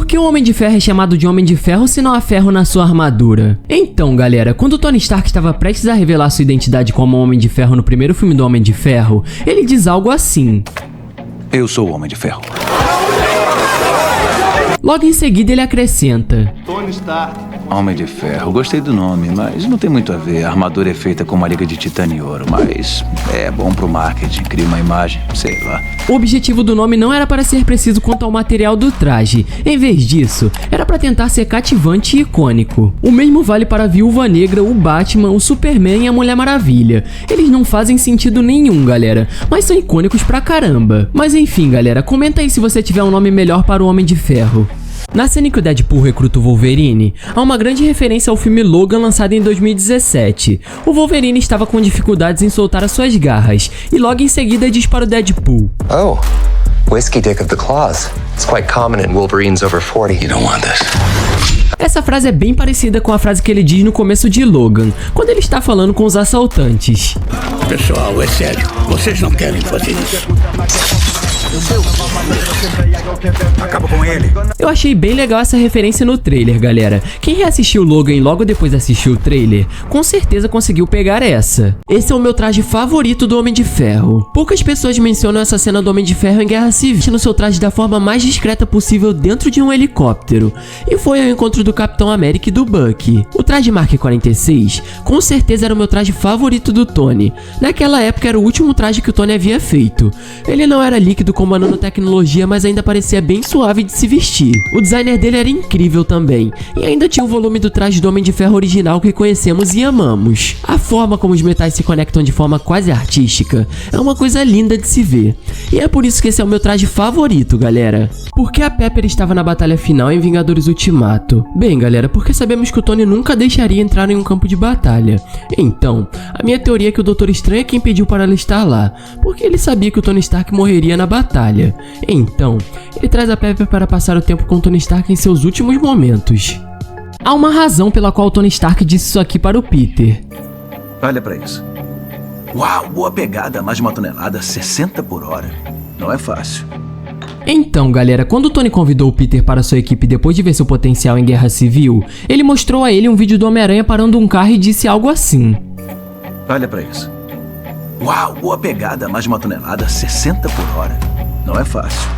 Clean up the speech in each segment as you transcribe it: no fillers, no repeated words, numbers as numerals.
Por que o Homem de Ferro é chamado de Homem de Ferro se não há ferro na sua armadura? Então, galera, quando Tony Stark estava prestes a revelar sua identidade como Homem de Ferro no primeiro filme do Homem de Ferro, ele diz algo assim: Eu sou o Homem de Ferro. Logo em seguida ele acrescenta: Tony Stark. Homem de Ferro, gostei do nome, mas não tem muito a ver. A armadura é feita com uma liga de titânio e ouro, mas é bom pro marketing, cria uma imagem, sei lá. O objetivo do nome não era para ser preciso quanto ao material do traje. Em vez disso, era para tentar ser cativante e icônico. O mesmo vale para a Viúva Negra, o Batman, o Superman e a Mulher Maravilha. Eles não fazem sentido nenhum, galera, mas são icônicos pra caramba. Mas enfim, galera, comenta aí se você tiver um nome melhor para o Homem de Ferro. Na cena em que o Deadpool recruta o Wolverine, há uma grande referência ao filme Logan lançado em 2017. O Wolverine estava com dificuldades em soltar as suas garras, e logo em seguida diz para o Deadpool: Oh, whiskey dick of the claws. It's quite common in Wolverines over 40. You don't want this. Essa frase é bem parecida com a frase que ele diz no começo de Logan, quando ele está falando com os assaltantes. Pessoal, é sério, vocês não querem fazer isso. Acaba com ele. Eu achei bem legal essa referência no trailer, galera. Quem reassistiu Logan e logo depois assistiu o trailer, com certeza conseguiu pegar essa. Esse é o meu traje favorito do Homem de Ferro. Poucas pessoas mencionam essa cena do Homem de Ferro em Guerra Civil no seu traje da forma mais discreta possível dentro de um helicóptero. E foi ao encontro do Capitão América e do Bucky. O traje Mark 46 com certeza era o meu traje favorito do Tony. Naquela época era o último traje que o Tony havia feito. Ele não era líquido como a nanotecnologia, mas ainda parecia bem suave de se vestir. O designer dele era incrível também, e ainda tinha o volume do traje do Homem de Ferro original que conhecemos e amamos. A forma como os metais se conectam de forma quase artística é uma coisa linda de se ver. E é por isso que esse é o meu traje favorito, galera. Por que a Pepper estava na batalha final em Vingadores Ultimato? Bem, galera, porque sabemos que o Tony nunca deixaria entrar em um campo de batalha. Então, a minha teoria é que o Doutor Estranho é quem pediu para ela estar lá, porque ele sabia que o Tony Stark morreria na batalha. Então, ele traz a Pepper para passar o tempo com Tony Stark em seus últimos momentos. Há uma razão pela qual Tony Stark disse isso aqui para o Peter. Olha pra isso. Uau, boa pegada, mais de 1 tonelada, 60 por hora. Não é fácil. Então, galera, quando o Tony convidou o Peter para sua equipe depois de ver seu potencial em Guerra Civil, ele mostrou a ele um vídeo do Homem-Aranha parando um carro e disse algo assim. Olha pra isso. Uau, boa pegada, mais de 1 tonelada, 60 por hora. Não é fácil.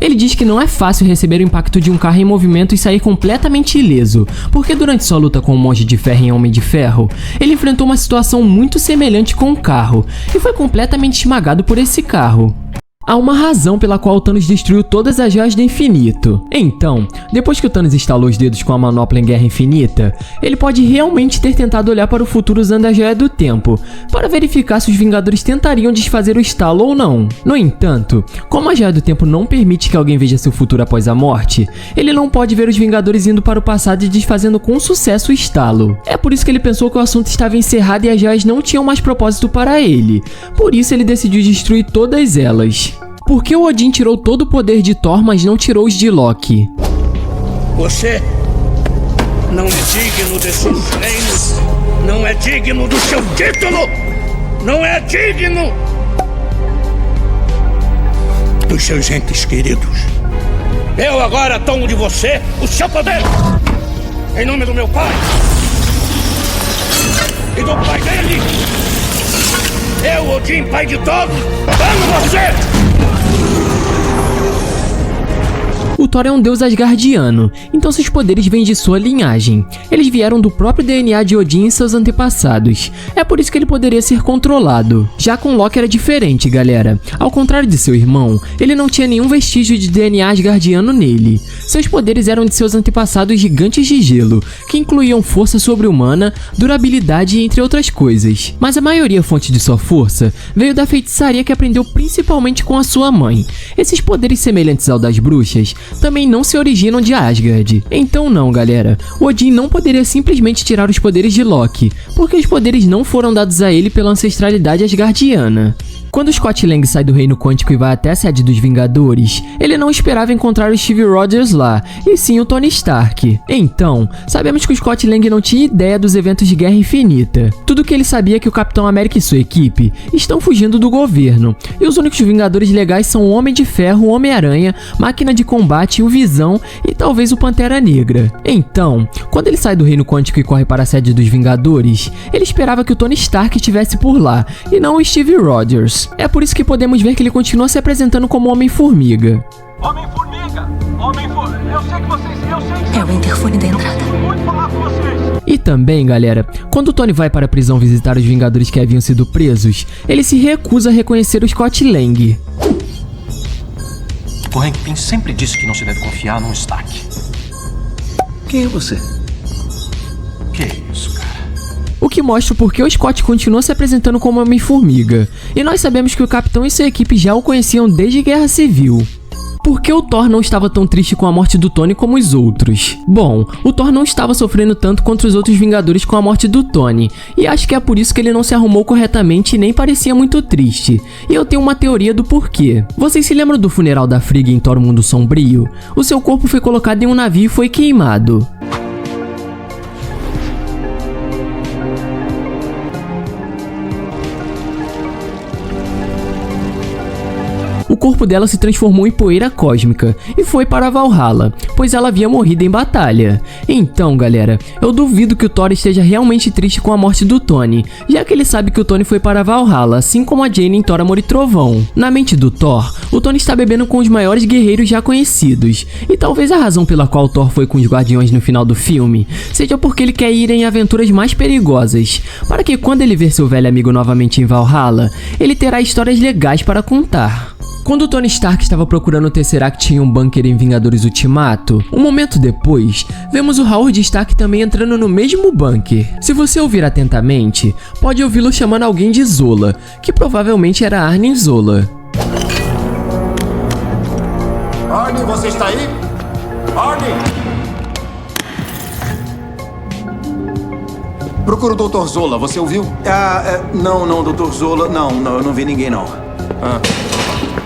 Ele diz que não é fácil receber o impacto de um carro em movimento e sair completamente ileso, porque durante sua luta com o Monge de Ferro em Homem de Ferro, ele enfrentou uma situação muito semelhante com o carro, e foi completamente esmagado por esse carro. Há uma razão pela qual o Thanos destruiu todas as joias do infinito. Então, depois que o Thanos estalou os dedos com a manopla em Guerra Infinita, ele pode realmente ter tentado olhar para o futuro usando a Joia do Tempo, para verificar se os Vingadores tentariam desfazer o estalo ou não. No entanto, como a Joia do Tempo não permite que alguém veja seu futuro após a morte, ele não pode ver os Vingadores indo para o passado e desfazendo com sucesso o estalo. É por isso que ele pensou que o assunto estava encerrado e as joias não tinham mais propósito para ele. Por isso ele decidiu destruir todas elas. Por que o Odin tirou todo o poder de Thor, mas não tirou os de Loki? Você não é digno desses reinos, não é digno do seu título, não é digno dos seus entes queridos. Eu agora tomo de você o seu poder, em nome do meu pai e do pai dele. Eu, Odin, pai de todos, amo você! O Thor é um deus asgardiano, então seus poderes vêm de sua linhagem. Eles vieram do próprio DNA de Odin e seus antepassados. É por isso que ele poderia ser controlado. Já com Loki era diferente, galera. Ao contrário de seu irmão, ele não tinha nenhum vestígio de DNA asgardiano nele. Seus poderes eram de seus antepassados gigantes de gelo, que incluíam força sobre-humana, durabilidade e entre outras coisas. Mas a maioria fonte de sua força veio da feitiçaria que aprendeu principalmente com a sua mãe. Esses poderes semelhantes ao das bruxas também não se originam de Asgard. Então não, galera, Odin não poderia simplesmente tirar os poderes de Loki, porque os poderes não foram dados a ele pela ancestralidade asgardiana. Quando Scott Lang sai do Reino Quântico e vai até a sede dos Vingadores, ele não esperava encontrar o Steve Rogers lá, e sim o Tony Stark. Então, sabemos que o Scott Lang não tinha ideia dos eventos de Guerra Infinita. Tudo que ele sabia é que o Capitão América e sua equipe estão fugindo do governo, e os únicos Vingadores legais são o Homem de Ferro, o Homem-Aranha, Máquina de Combate, o Visão e talvez o Pantera Negra. Então, quando ele sai do Reino Quântico e corre para a sede dos Vingadores, ele esperava que o Tony Stark estivesse por lá, e não o Steve Rogers. É por isso que podemos ver que ele continua se apresentando como Homem-Formiga. Homem-Formiga! Homem-Formiga! Eu sei que vocês... É o interfone da entrada. Muito falar com vocês! E também, galera, quando o Tony vai para a prisão visitar os Vingadores que haviam sido presos, ele se recusa a reconhecer o Scott Lang. O Hank Pym sempre disse que não se deve confiar num Stark. Quem é você? Que isso, cara? O que mostra porque o Scott continua se apresentando como Homem-Formiga. E nós sabemos que o Capitão e sua equipe já o conheciam desde Guerra Civil. Por que o Thor não estava tão triste com a morte do Tony como os outros? Bom, o Thor não estava sofrendo tanto contra os outros Vingadores com a morte do Tony, e acho que é por isso que ele não se arrumou corretamente e nem parecia muito triste. E eu tenho uma teoria do porquê. Vocês se lembram do funeral da Frigga em Thor Mundo Sombrio? O seu corpo foi colocado em um navio e foi queimado. O corpo dela se transformou em poeira cósmica e foi para Valhalla, pois ela havia morrido em batalha. Então, galera, eu duvido que o Thor esteja realmente triste com a morte do Tony, já que ele sabe que o Tony foi para Valhalla, assim como a Jane em Thor Amor e Trovão. Na mente do Thor, o Tony está bebendo com os maiores guerreiros já conhecidos, e talvez a razão pela qual o Thor foi com os Guardiões no final do filme seja porque ele quer ir em aventuras mais perigosas, para que quando ele ver seu velho amigo novamente em Valhalla, ele terá histórias legais para contar. Quando o Tony Stark estava procurando o Tesseract em um bunker em Vingadores Ultimato, um momento depois, vemos o Howard Stark também entrando no mesmo bunker. Se você ouvir atentamente, pode ouvi-lo chamando alguém de Zola, que provavelmente era Arnim Zola. Arnie, você está aí? Arnie! Procura o Dr. Zola, você ouviu? Não, Dr. Zola, não, eu não vi ninguém não.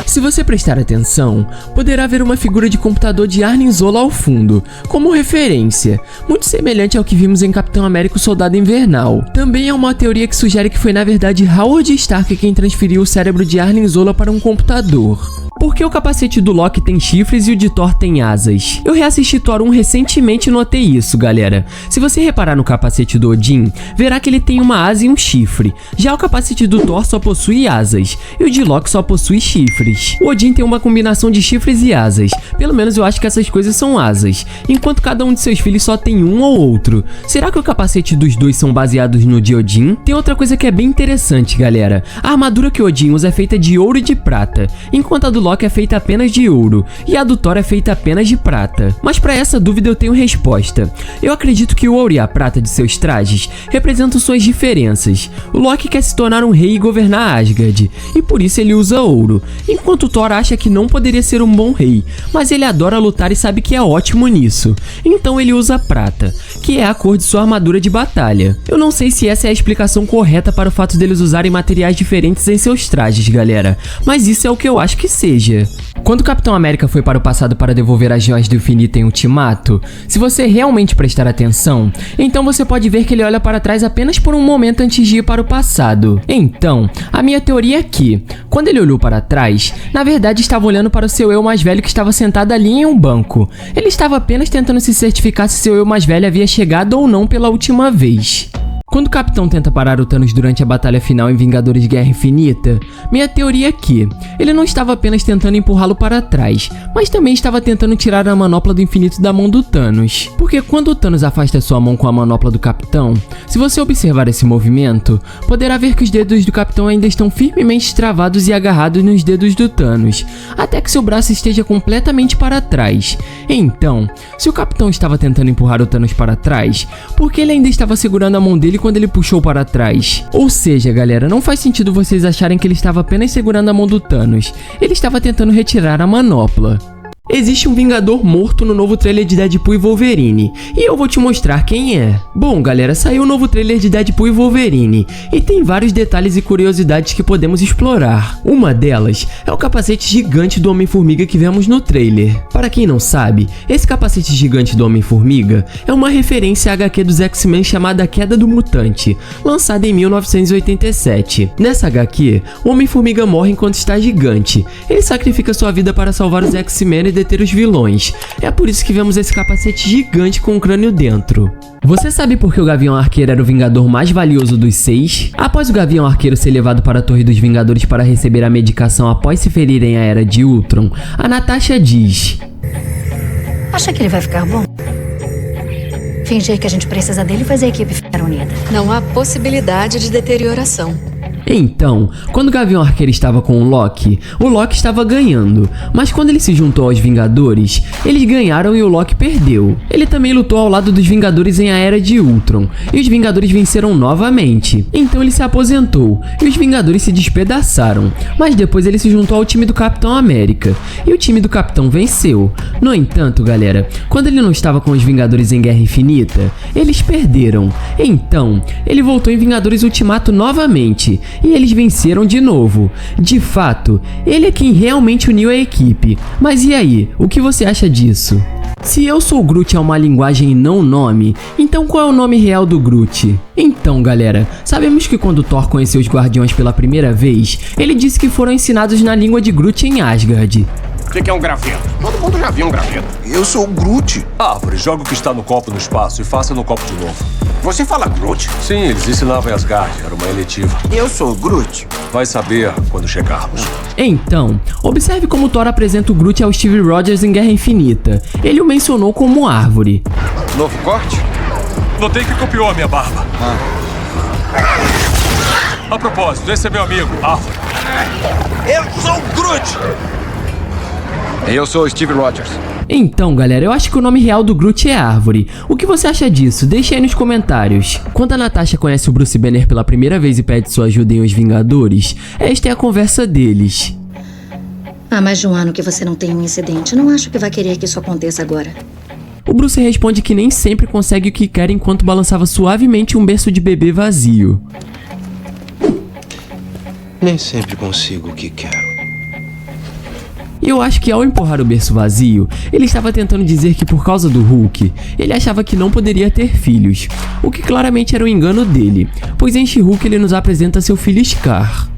Se você prestar atenção, poderá ver uma figura de computador de Arnim Zola ao fundo, como referência, muito semelhante ao que vimos em Capitão América: O Soldado Invernal. Também há uma teoria que sugere que foi na verdade Howard Stark quem transferiu o cérebro de Arnim Zola para um computador. Porque o capacete do Loki tem chifres e o de Thor tem asas? Eu reassisti Thor 1 recentemente e notei isso, galera. Se você reparar no capacete do Odin, verá que ele tem uma asa e um chifre. Já o capacete do Thor só possui asas, e o de Loki só possui chifres. O Odin tem uma combinação de chifres e asas. Pelo menos eu acho que essas coisas são asas, enquanto cada um de seus filhos só tem um ou outro. Será que o capacete dos dois são baseados no de Odin? Tem outra coisa que é bem interessante, galera. A armadura que o Odin usa é feita de ouro e de prata, enquanto a do Loki é feita apenas de ouro, e a do Thor é feita apenas de prata. Mas para essa dúvida eu tenho resposta. Eu acredito que o ouro e a prata de seus trajes representam suas diferenças. O Loki quer se tornar um rei e governar Asgard, e por isso ele usa ouro, enquanto o Thor acha que não poderia ser um bom rei, mas ele adora lutar e sabe que é ótimo nisso. Então ele usa prata, que é a cor de sua armadura de batalha. Eu não sei se essa é a explicação correta para o fato deles usarem materiais diferentes em seus trajes, galera, mas isso é o que eu acho que seja. Quando o Capitão América foi para o passado para devolver as joias do infinito em Ultimato, se você realmente prestar atenção, então você pode ver que ele olha para trás apenas por um momento antes de ir para o passado. Então, a minha teoria é que, quando ele olhou para trás, na verdade estava olhando para o seu eu mais velho que estava sentado ali em um banco. Ele estava apenas tentando se certificar se seu eu mais velho havia chegado ou não pela última vez. Quando o Capitão tenta parar o Thanos durante a batalha final em Vingadores Guerra Infinita, minha teoria é que ele não estava apenas tentando empurrá-lo para trás, mas também estava tentando tirar a manopla do infinito da mão do Thanos. Porque quando o Thanos afasta sua mão com a manopla do Capitão, se você observar esse movimento, poderá ver que os dedos do Capitão ainda estão firmemente travados e agarrados nos dedos do Thanos, até que seu braço esteja completamente para trás. Então, se o Capitão estava tentando empurrar o Thanos para trás, por que ele ainda estava segurando a mão dele quando ele puxou para trás? Ou seja, galera, não faz sentido vocês acharem que ele estava apenas segurando a mão do Thanos. Ele estava tentando retirar a manopla. Existe um Vingador morto no novo trailer de Deadpool e Wolverine, e eu vou te mostrar quem é. Bom, galera, saiu o novo trailer de Deadpool e Wolverine, e tem vários detalhes e curiosidades que podemos explorar. Uma delas é o capacete gigante do Homem-Formiga que vemos no trailer. Para quem não sabe, esse capacete gigante do Homem-Formiga é uma referência à HQ dos X-Men chamada Queda do Mutante, lançada em 1987. Nessa HQ, o Homem-Formiga morre enquanto está gigante. Ele sacrifica sua vida para salvar os X-Men e deter os vilões. É por isso que vemos esse capacete gigante com um crânio dentro. Você sabe por que o Gavião Arqueiro era o Vingador mais valioso dos 6? Após o Gavião Arqueiro ser levado para a Torre dos Vingadores para receber a medicação após se ferir em A Era de Ultron, a Natasha diz: Acha que ele vai ficar bom? Fingir que a gente precisa dele e fazer a equipe ficar unida. Não há possibilidade de deterioração. Então, quando o Gavião Arqueiro estava com o Loki estava ganhando, mas quando ele se juntou aos Vingadores, eles ganharam e o Loki perdeu. Ele também lutou ao lado dos Vingadores em A Era de Ultron, e os Vingadores venceram novamente. Então ele se aposentou, e os Vingadores se despedaçaram, mas depois ele se juntou ao time do Capitão América, e o time do Capitão venceu. No entanto, galera, quando ele não estava com os Vingadores em Guerra Infinita, eles perderam. Então, ele voltou em Vingadores Ultimato novamente, e eles venceram de novo. De fato, ele é quem realmente uniu a equipe. Mas e aí, o que você acha disso? Se Eu Sou Groot é uma linguagem e não nome, então qual é o nome real do Groot? Então, galera, sabemos que quando Thor conheceu os Guardiões pela primeira vez, ele disse que foram ensinados na língua de Groot em Asgard. O que é um graveto? Todo mundo já viu um graveto. Eu sou o Groot. Árvore, joga o que está no copo no espaço e faça no copo de novo. Você fala Groot? Sim, eles ensinavam em Asgard, era uma eletiva. Eu sou o Groot. Vai saber quando chegarmos. Então, observe como Thor apresenta o Groot ao Steve Rogers em Guerra Infinita. Ele o mencionou como árvore. Novo corte? Notei que copiou a minha barba. A propósito, esse é meu amigo, Árvore. Eu sou o Groot! Eu sou o Steve Rogers. Então, galera, eu acho que o nome real do Groot é Árvore. O que você acha disso? Deixa aí nos comentários. Quando a Natasha conhece o Bruce Banner pela primeira vez e pede sua ajuda em Os Vingadores, esta é a conversa deles. Há mais de um ano que você não tem um incidente. Não acho que vai querer que isso aconteça agora. O Bruce responde que nem sempre consegue o que quer enquanto balançava suavemente um berço de bebê vazio. Nem sempre consigo o que quero. E eu acho que ao empurrar o berço vazio, ele estava tentando dizer que por causa do Hulk, ele achava que não poderia ter filhos, o que claramente era um engano dele, pois em She-Hulk ele nos apresenta seu filho Scar.